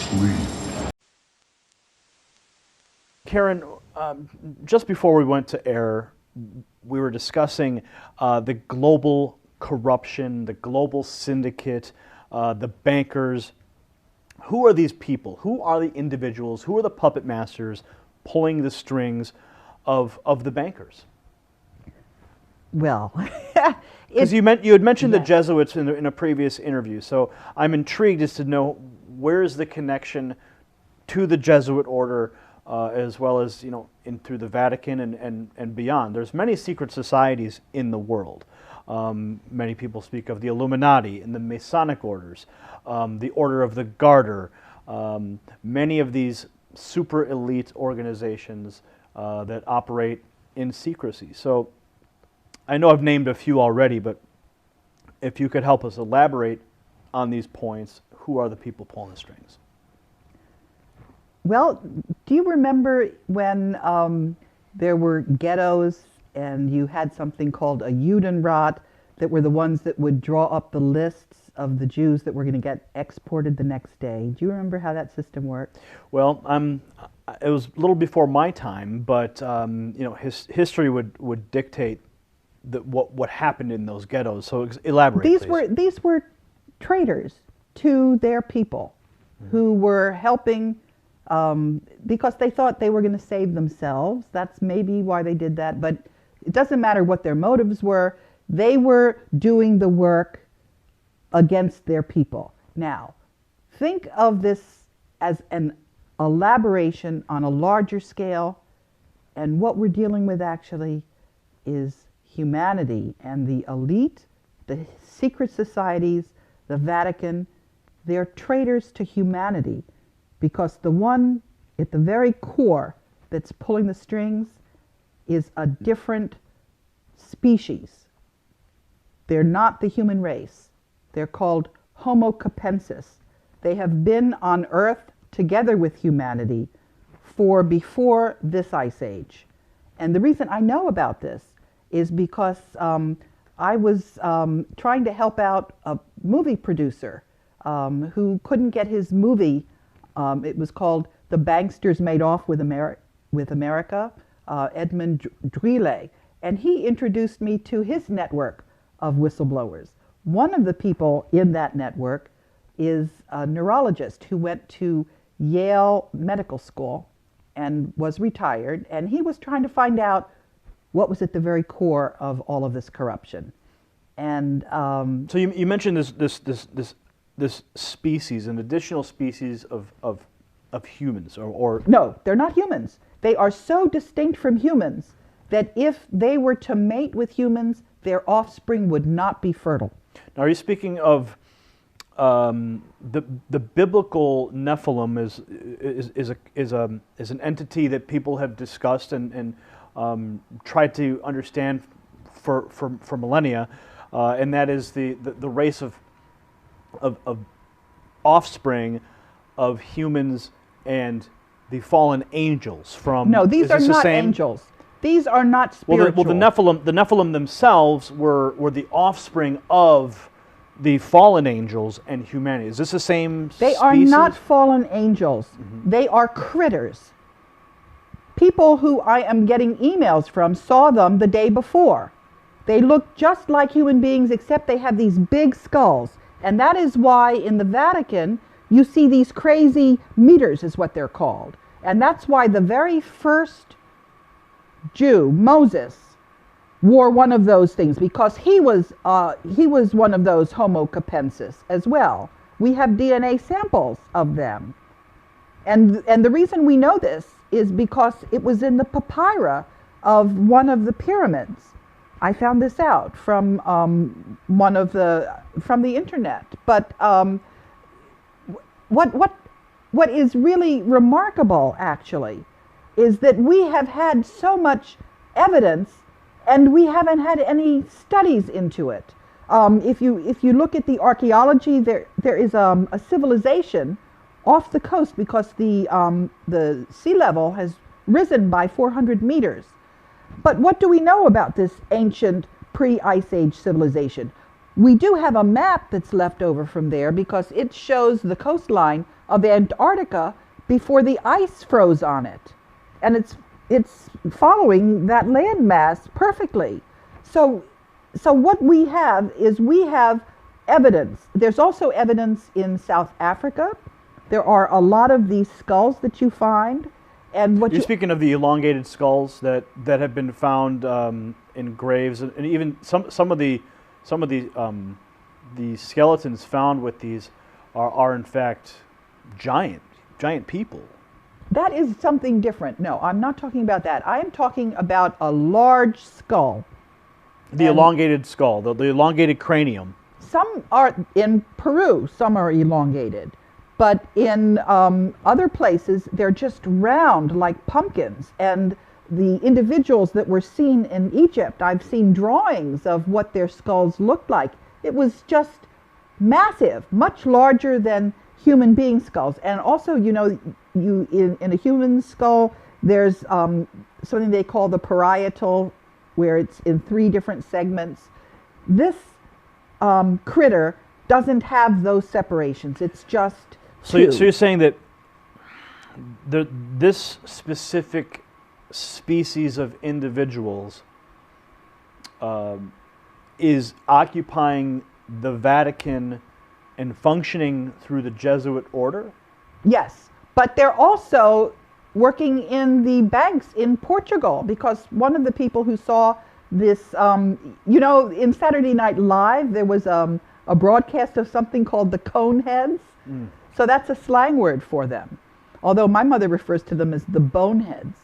sleep. Karen, just before we went to air, we were discussing the global corruption, the global syndicate, the bankers. Who are these people? Who are the individuals? Who are the puppet masters pulling the strings of the bankers? Well, because you had mentioned yes. the Jesuits in a previous interview, so I'm intrigued as to know where is the connection to the Jesuit order, as well as through the Vatican and beyond. There's many secret societies in the world. Many people speak of the Illuminati and the Masonic orders, the Order of the Garter, many of these super elite organizations that operate in secrecy. So I know I've named a few already, but if you could help us elaborate on these points, who are the people pulling the strings? Well, do you remember when there were ghettos and you had something called a Judenrat that were the ones that would draw up the lists of the Jews that were going to get exported the next day? Do you remember how that system worked? Well, it was a little before my time, but history would dictate what happened in those ghettos. So elaborate, please. These were traitors to their people who were helping because they thought they were going to save themselves. That's maybe why they did that, but it doesn't matter what their motives were. They were doing the work against their people. Now, think of this as an elaboration on a larger scale, and what we're dealing with actually is humanity and the elite, the secret societies, the Vatican. They're traitors to humanity, because the one at the very core that's pulling the strings is a different species. They're not the human race. They're called Homo capensis. They have been on Earth together with humanity for before this ice age. And the reason I know about this is because I was trying to help out a movie producer who couldn't get his movie. It was called The Banksters Made Off with America, Edmund Drille. And he introduced me to his network of whistleblowers. One of the people in that network is a neurologist who went to Yale Medical School and was retired, and he was trying to find out what was at the very core of all of this corruption. And so you mentioned this species, an additional species of humans, or no, they're not humans. They are so distinct from humans that if they were to mate with humans, their offspring would not be fertile. Now, are you speaking of the biblical Nephilim is an entity that people have discussed and tried to understand for millennia, and that is the race of offspring of humans and the fallen angels from. No, these are not angels. These are not spiritual. Well, the Nephilim themselves were the offspring of the fallen angels and humanity. Is this the same species? They are not fallen angels. Mm-hmm. They are critters. People who I am getting emails from saw them the day before. They look just like human beings, except they have these big skulls. And that is why in the Vatican you see these crazy meters, is what they're called. And that's why the very first Jew, Moses, wore one of those things, because he was one of those Homo capensis as well. We have DNA samples of them. And the reason we know this is because it was in the papyri of one of the pyramids. I found this out from from the internet. But what is really remarkable, actually, is that we have had so much evidence and we haven't had any studies into it. If you look at the archaeology, there is a civilization off the coast, because the sea level has risen by 400 meters. But what do we know about this ancient pre-Ice Age civilization? We do have a map that's left over from there because it shows the coastline of Antarctica before the ice froze on it. And it's following that landmass perfectly. So what we have is we have evidence. There's also evidence in South Africa. There are a lot of these skulls that you find. And what You're speaking of the elongated skulls that have been found in graves, and even some of the skeletons found with these are in fact giant people. That is something different. No, I'm not talking about that. I am talking about a large skull. The elongated skull, the elongated cranium. Some are in Peru, some are elongated. But in other places, they're just round like pumpkins. And the individuals that were seen in Egypt, I've seen drawings of what their skulls looked like. It was just massive, much larger than human being skulls. And also, you know, in a human skull, there's something they call the parietal, where it's in 3 different segments. This critter doesn't have those separations. It's just so you're saying that this specific species of individuals is occupying the Vatican and functioning through the Jesuit order? Yes, but they're also working in the banks in Portugal, because one of the people who saw this, you know, in Saturday Night Live, there was a broadcast of something called the Coneheads. Mm. So that's a slang word for them, although my mother refers to them as the boneheads.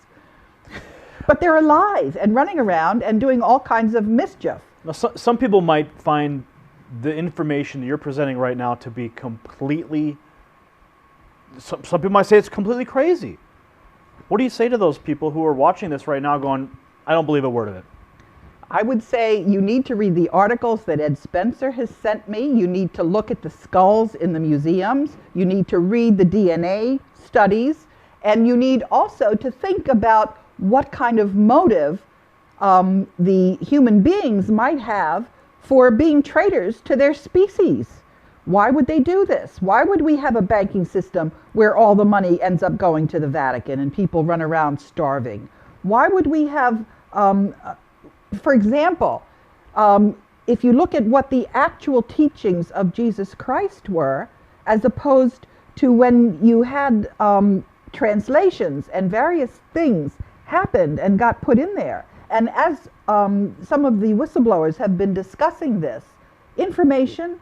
But they're alive and running around and doing all kinds of mischief. Now, some people might find the information that you're presenting right now to be completely, some people might say it's completely crazy. What do you say to those people who are watching this right now going, I don't believe a word of it? I would say you need to read the articles that Ed Spencer has sent me. You need to look at the skulls in the museums. You need to read the DNA studies. And you need also to think about what kind of motive the human beings might have for being traitors to their species. Why would they do this? Why would we have a banking system where all the money ends up going to the Vatican and people run around starving? Why would we have, for example, if you look at what the actual teachings of Jesus Christ were, as opposed to when you had translations and various things happened and got put in there. And as some of the whistleblowers have been discussing this, information,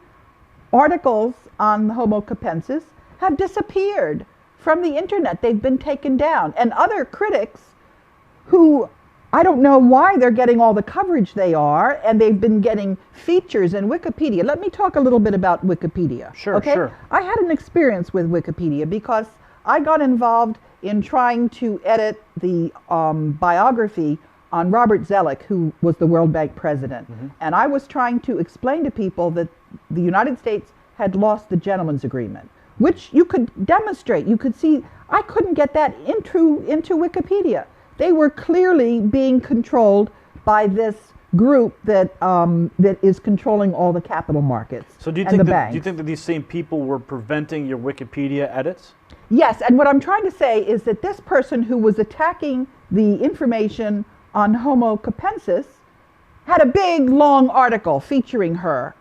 articles on the Homo capensis have disappeared from the internet. They've been taken down. And other critics who, I don't know why they're getting all the coverage they are, and they've been getting features in Wikipedia. Let me talk a little bit about Wikipedia. Sure, okay? Sure. I had an experience with Wikipedia because I got involved in trying to edit the biography on Robert Zellick, who was the World Bank president. Mm-hmm. And I was trying to explain to people that the United States had lost the gentleman's agreement, which you could demonstrate. You could see, I couldn't get that into Wikipedia. They were clearly being controlled by this group that that is controlling all the capital markets. So do you think that these same people were preventing your Wikipedia edits? Yes, and what I'm trying to say is that this person who was attacking the information on Homo capensis had a big, long article featuring her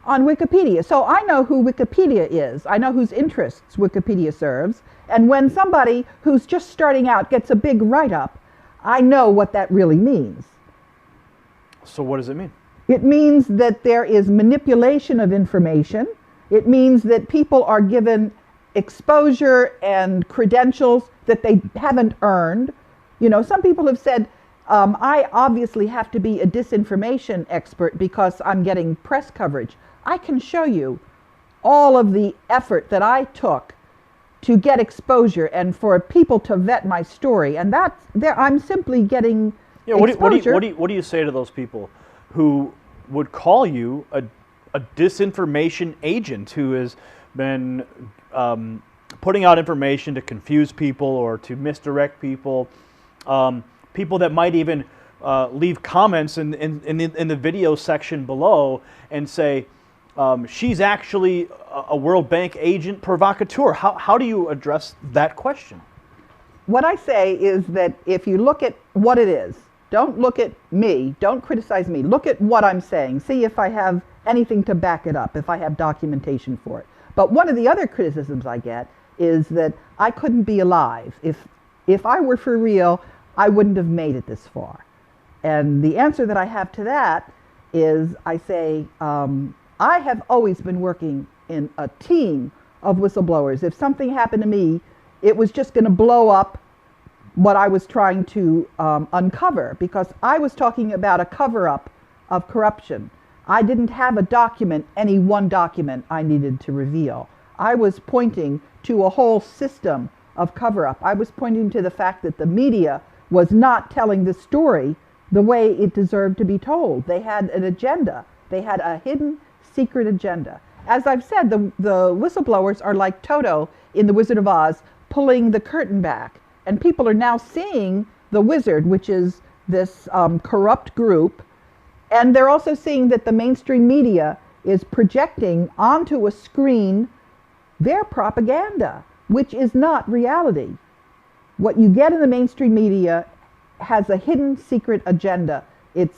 on Wikipedia. So I know who Wikipedia is. I know whose interests Wikipedia serves. And when somebody who's just starting out gets a big write-up, I know what that really means. So what does it mean? It means that there is manipulation of information. It means that people are given exposure and credentials that they haven't earned. You know, some people have said, I obviously have to be a disinformation expert because I'm getting press coverage. I can show you all of the effort that I took to get exposure and for people to vet my story, and that's there. I'm simply getting exposure. What do you say to those people who would call you a disinformation agent who has been putting out information to confuse people or to misdirect people? People that might even leave comments in the video section below and say, she's actually a World Bank agent provocateur. How do you address that question? What I say is that if you look at what it is, don't look at me, don't criticize me, look at what I'm saying, see if I have anything to back it up, if I have documentation for it. But one of the other criticisms I get is that I couldn't be alive. If I were for real, I wouldn't have made it this far. And the answer that I have to that is I say, I have always been working in a team of whistleblowers. If something happened to me, it was just going to blow up what I was trying to uncover, because I was talking about a cover-up of corruption. I didn't have a document, any one document I needed to reveal. I was pointing to a whole system of cover-up. I was pointing to the fact that the media was not telling the story the way it deserved to be told. They had an agenda. They had a hidden, secret agenda. As I've said, the whistleblowers are like Toto in The Wizard of Oz, pulling the curtain back. And people are now seeing the wizard, which is this corrupt group. And they're also seeing that the mainstream media is projecting onto a screen their propaganda, which is not reality. What you get in the mainstream media has a hidden secret agenda. It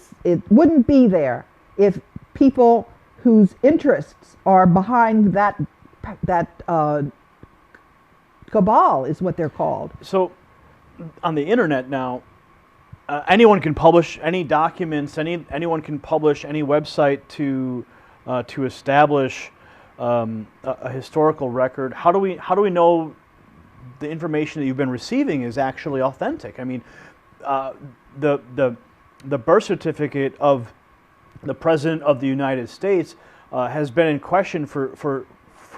wouldn't be there if people whose interests are behind that cabal is what they're called. So on the internet now, anyone can publish any documents, anyone can publish any website to establish a historical record. How do we know the information that you've been receiving is actually authentic? I mean, the birth certificate of the President of the United States has been in question for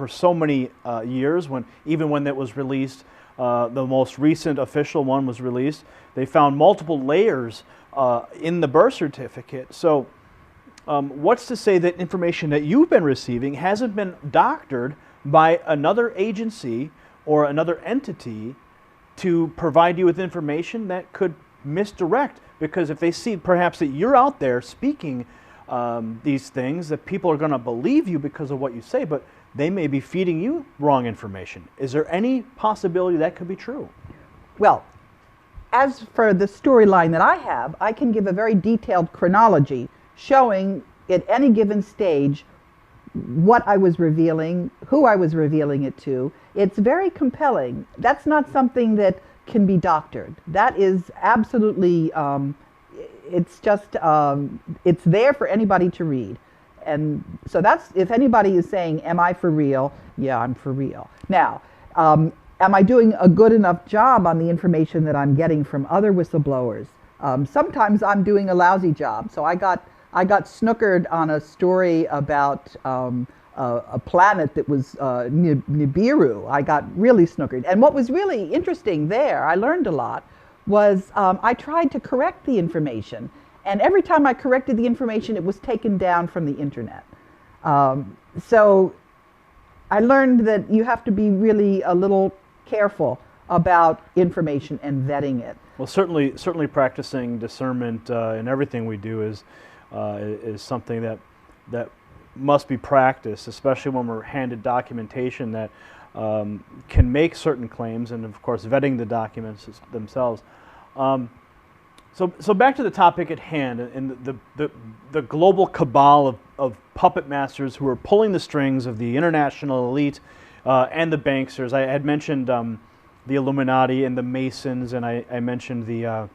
so many years. Even when that was released, the most recent official one was released, they found multiple layers in the birth certificate. So what's to say that information that you've been receiving hasn't been doctored by another agency or another entity to provide you with information that could misdirect? Because if they see perhaps that you're out there speaking these things, that people are going to believe you because of what you say, but they may be feeding you wrong information. Is there any possibility that could be true? Well, as for the storyline that I have, I can give a very detailed chronology showing at any given stage what I was revealing, who I was revealing it to. It's very compelling. That's not something that can be doctored. That is absolutely, it's just, it's there for anybody to read. And so that's, if anybody is saying, am I for real? Yeah, I'm for real. Now, am I doing a good enough job on the information that I'm getting from other whistleblowers? Sometimes I'm doing a lousy job. So I got snookered on a story about a planet that was Nibiru. I got really snookered. And what was really interesting there, I learned a lot, was I tried to correct the information. And every time I corrected the information, it was taken down from the internet. So I learned that you have to be really a little careful about information and vetting it. Well, certainly practicing discernment in everything we do is something that must be practiced, especially when we're handed documentation that can make certain claims, and of course vetting the documents themselves. So back to the topic at hand, and the global cabal of puppet masters who are pulling the strings of the international elite and the banksters. I had mentioned the Illuminati and the Masons, and I mentioned the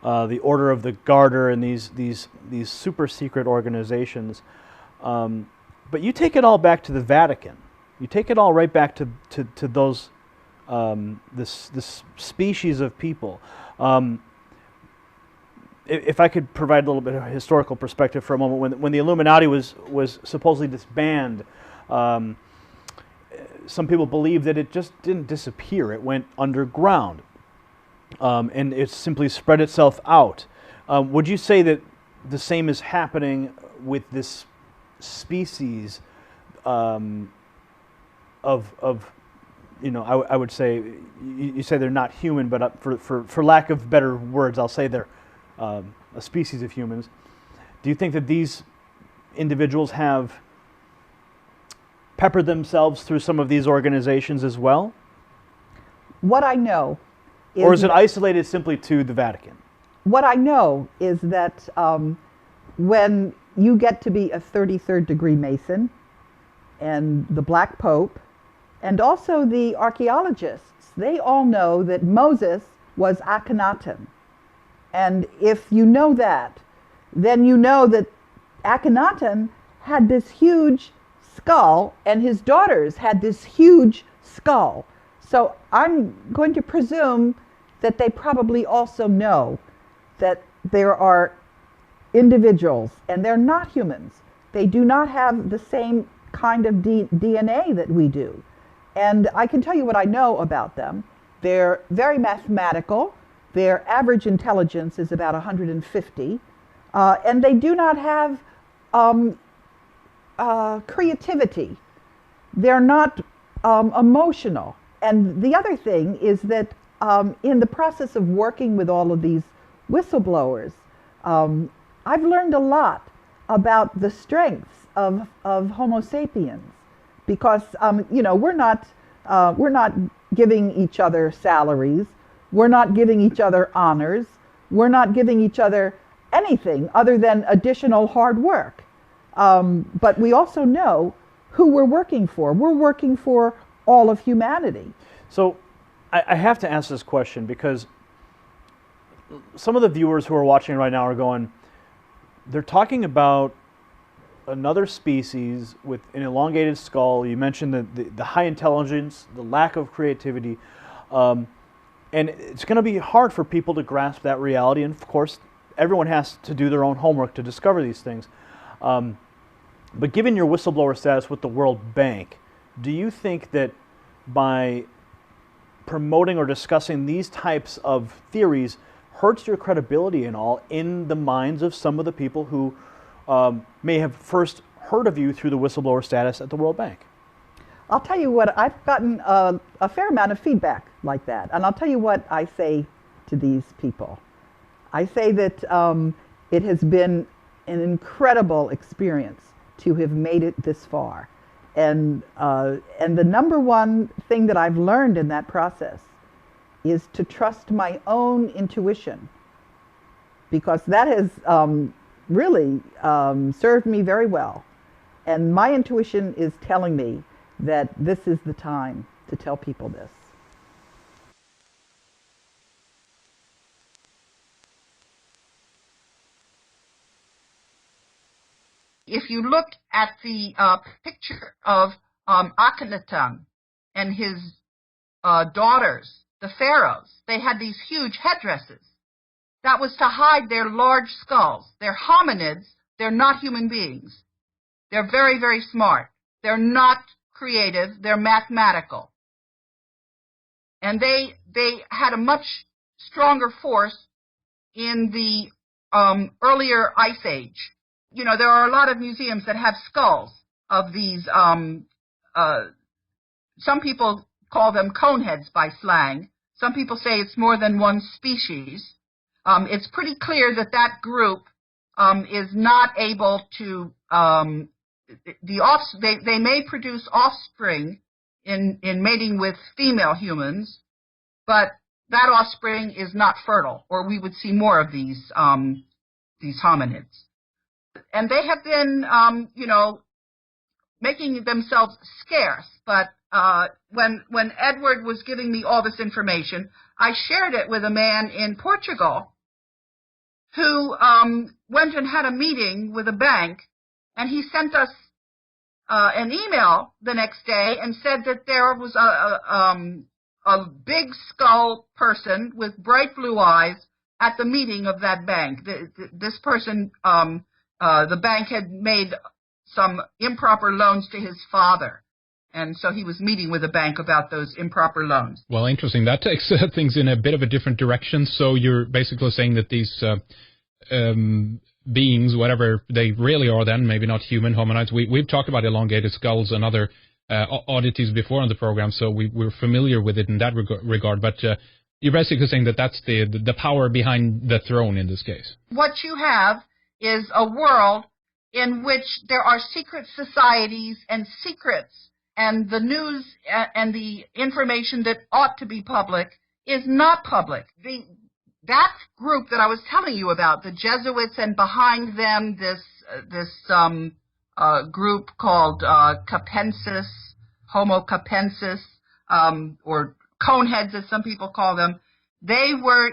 Order of the Garter and these super secret organizations. But you take it all back to the Vatican. You take it all right back to those this species of people. If I could provide a little bit of historical perspective for a moment, when the Illuminati was supposedly disbanded, some people believe that it just didn't disappear. It went underground, and it simply spread itself out. Would you say that the same is happening with this species of I would say, you say they're not human, but for lack of better words, I'll say they're a species of humans. Do you think that these individuals have peppered themselves through some of these organizations as well? What I know is... Or is it isolated simply to the Vatican? What I know is that when you get to be a 33rd degree Mason, and the Black Pope, and also the archaeologists, they all know that Moses was Akhenaten. And if you know that, then you know that Akhenaten had this huge skull, and his daughters had this huge skull. So I'm going to presume that they probably also know that there are individuals, and they're not humans. They do not have the same kind of DNA that we do. And I can tell you what I know about them. They're very mathematical. Their average intelligence is about 150. And they do not have creativity. They're not emotional. And the other thing is that in the process of working with all of these whistleblowers, I've learned a lot about the strengths of Homo sapiens, because you know, we're not giving each other salaries, we're not giving each other honors, we're not giving each other anything other than additional hard work. But we also know who we're working for. We're working for all of humanity. So I have to ask this question, because some of the viewers who are watching right now are going, they're talking about another species with an elongated skull. You mentioned the high intelligence, the lack of creativity, and it's going to be hard for people to grasp that reality. And of course, everyone has to do their own homework to discover these things. But given your whistleblower status with the World Bank, do you think that by promoting or discussing these types of theories hurts your credibility and all in the minds of some of the people who may have first heard of you through the whistleblower status at the World Bank? I'll tell you what, I've gotten a fair amount of feedback like that. And I'll tell you what I say to these people. I say that it has been an incredible experience to have made it this far. And the number one thing that I've learned in that process is to trust my own intuition, because that has really served me very well. And my intuition is telling me that this is the time to tell people this. If you look at the picture of Akhenaten and his daughters, the pharaohs, they had these huge headdresses. That was to hide their large skulls. They're hominids. They're not human beings. They're very, very smart. They're not creative. They're mathematical. And they had a much stronger force in the earlier Ice Age. You know, there are a lot of museums that have skulls of these, some people call them coneheads by slang. Some people say it's more than one species. It's pretty clear that that group is not able to, they may produce offspring in mating with female humans, but that offspring is not fertile, or we would see more of these hominids. And they have been, you know, making themselves scarce. But when Edward was giving me all this information, I shared it with a man in Portugal who went and had a meeting with a bank, and he sent us an email the next day and said that there was a big skull person with bright blue eyes at the meeting of that bank. This person, the bank had made some improper loans to his father, and so he was meeting with the bank about those improper loans. Well, interesting. That takes things in a bit of a different direction. So you're basically saying that these beings, whatever they really are then, maybe not human hominids, we've talked about elongated skulls and other oddities before on the program, so we're familiar with it in that regard. But you're basically saying that that's the power behind the throne in this case. What you have is a world in which there are secret societies and secrets and the news and the information that ought to be public is not public. That group that I was telling you about, the Jesuits, and behind them this group called Capensis, Homo Capensis, or coneheads as some people call them, they were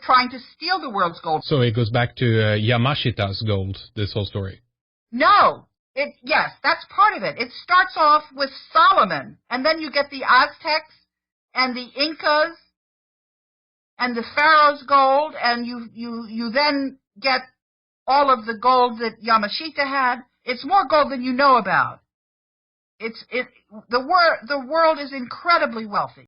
trying to steal the world's gold. So it goes back to Yamashita's gold, this whole story. No. Yes, that's part of it. It starts off with Solomon, and then you get the Aztecs and the Incas and the Pharaoh's gold, and you then get all of the gold that Yamashita had. It's more gold than you know about. The world is incredibly wealthy.